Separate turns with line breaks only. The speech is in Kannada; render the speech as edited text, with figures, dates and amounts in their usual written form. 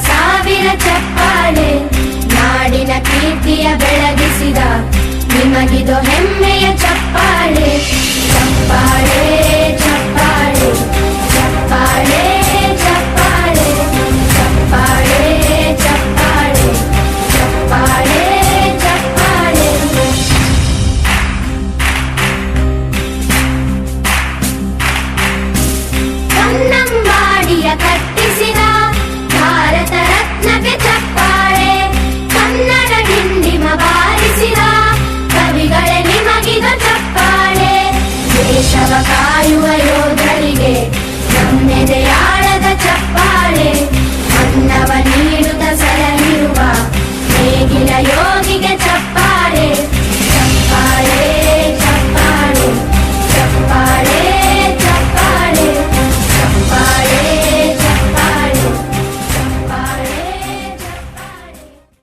ಸಾವಿರ ಚಪ್ಪಾಳೆ ನಾಡಿನ ಕೀರ್ತಿಯ ಬೆಳಗಿಸಿದ ನಿಮಗಿದು ಹೆಮ್ಮೆಯ ಚಪ್ಪಾಳೆ ಚಪ್ಪಾಳೆ ಚಪ್ಪಾಳೆ ಚಪ್ಪಾಳೆ ಚಪ್ಪಾಳೆ ಚಪ್ಪಾಳೆ ಚಪ್ಪಾಳೆ ಚಪ್ಪಾಳೆ ಚಪ್ಪಾಳೆ ಕನ್ನಂಬಾಡಿಯ ಕಟ್ಟಿಸಿದ ಭಾರತ ರತ್ನಕ್ಕೆ ಚಪ್ಪಾಳೆ ಕನ್ನಡ ಡಿಂಡಿಮ ಬಾರಿಸಿದ ಕವಿಗಳೇ ನಿಮಗಿದ ಚಪ್ಪಾಳೆ ದೇಶವ ಕಾಯುವ ಯೋಧರಿಗೆ ನಮ್ಮೆದೆಯಾಳದ ಚಪ್ಪಾಳೆ ಅನ್ನವ ನೀಡುತ್ತ ಸಲಹಿರುವ ನೇಗಿಲ ಯೋಗಿ